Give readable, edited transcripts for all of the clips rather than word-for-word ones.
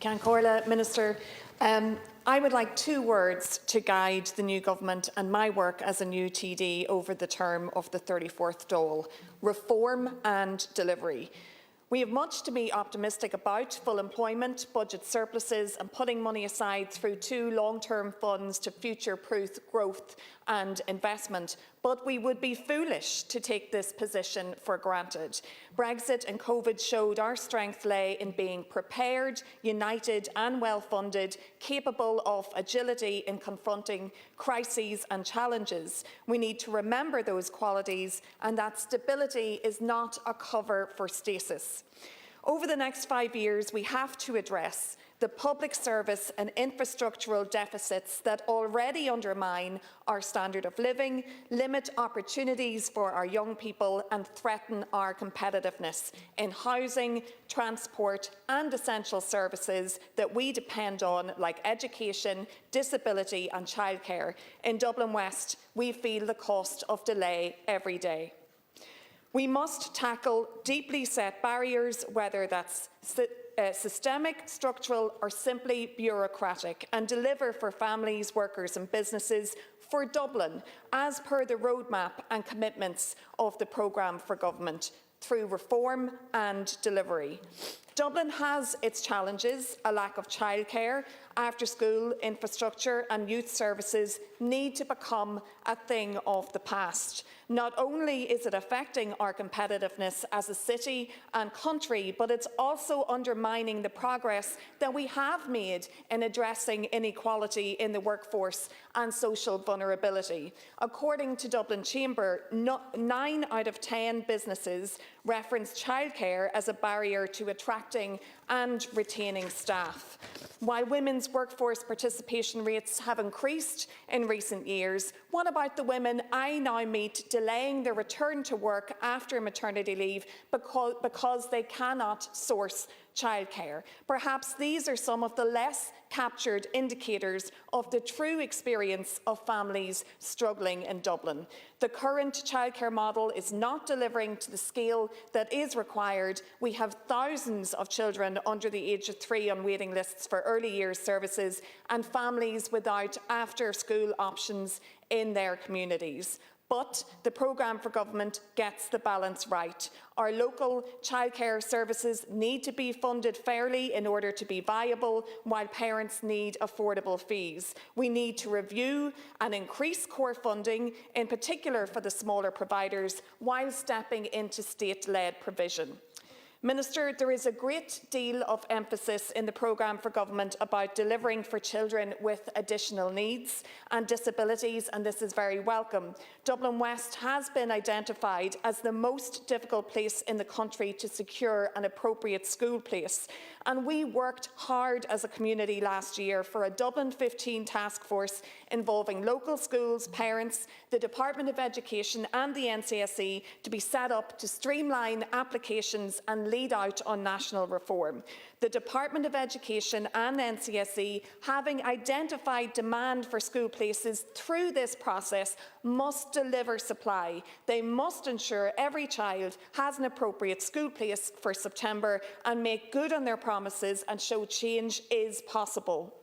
Ceann Comhairle, Minister. I would like 2 words to guide the new government and my work as a new TD over the term of the 34th Dáil: reform and delivery. We have much to be optimistic about: full employment, budget surpluses and putting money aside through 2 long-term funds to future-proof growth and investment. But we would be foolish to take this position for granted. Brexit and COVID showed our strength lay in being prepared, united and well-funded, capable of agility in confronting crises and challenges. We need to remember those qualities, and that stability is not a cover for stasis. Over the next 5 years, we have to address the public service and infrastructural deficits that already undermine our standard of living, limit opportunities for our young people and threaten our competitiveness in housing, transport and essential services that we depend on, like education, disability and childcare. In Dublin West, we feel the cost of delay every day. We must tackle deeply set barriers, whether that's systemic, structural or simply bureaucratic, and deliver for families, workers and businesses for Dublin, as per the roadmap and commitments of the programme for government, through reform and delivery. Dublin has its challenges. A lack of childcare, after-school infrastructure and youth services need to become a thing of the past. Not only is it affecting our competitiveness as a city and country, but it's also undermining the progress that we have made in addressing inequality in the workforce and social vulnerability. According to Dublin Chamber, 9 out of 10 businesses reference childcare as a barrier to attracting and retaining staff. While women's workforce participation rates have increased in recent years, what about the women I now meet delaying their return to work after maternity leave because they cannot source childcare? Perhaps these are some of the less captured indicators of the true experience of families struggling in Dublin. The current childcare model is not delivering to the scale that is required. We have thousands of children under the age of 3 on waiting lists for early years services and families without after-school options in their communities. But the programme for government gets the balance right. Our local childcare services need to be funded fairly in order to be viable, while parents need affordable fees. We need to review and increase core funding, in particular for the smaller providers, while stepping into state-led provision. Minister, there is a great deal of emphasis in the programme for government about delivering for children with additional needs and disabilities, and this is very welcome. Dublin West has been identified as the most difficult place in the country to secure an appropriate school place, and we worked hard as a community last year for a Dublin 15 task force involving local schools, parents, the Department of Education and the NCSE to be set up to streamline applications and lead out on national reform. The Department of Education and NCSE, having identified demand for school places through this process, must deliver supply. They must ensure every child has an appropriate school place for September and make good on their promises and show change is possible.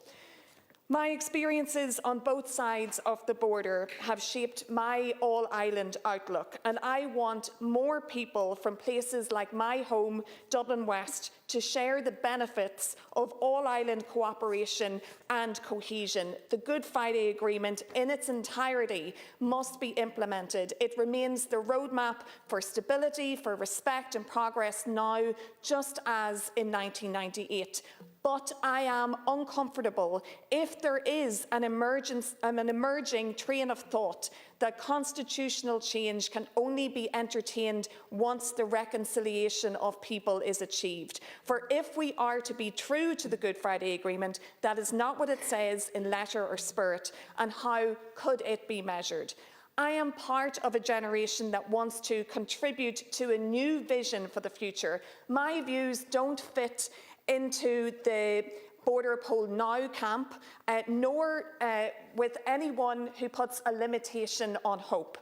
My experiences on both sides of the border have shaped my all-island outlook, and I want more people from places like my home, Dublin West, to share the benefits of all-island cooperation and cohesion. The Good Friday Agreement in its entirety must be implemented. It remains the roadmap for stability, for respect and progress now, just as in 1998. But I am uncomfortable if there is an emerging train of thought that constitutional change can only be entertained once the reconciliation of people is achieved. For if we are to be true to the Good Friday Agreement, that is not what it says in letter or spirit, and how could it be measured? I am part of a generation that wants to contribute to a new vision for the future. My views don't fit into the Border Poll Now camp, nor with anyone who puts a limitation on hope.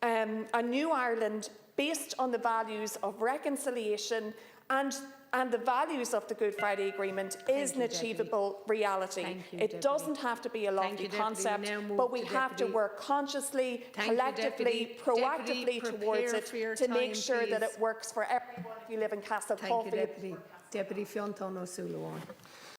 A new Ireland based on the values of reconciliation and and the values of the Good Friday Agreement is an achievable reality. It doesn't have to be a lofty concept, but we have to work consciously, collectively, proactively towards it to make sure that it works for everyone if you live in Castle Coffey. Deputy Fionn O'Sullivan.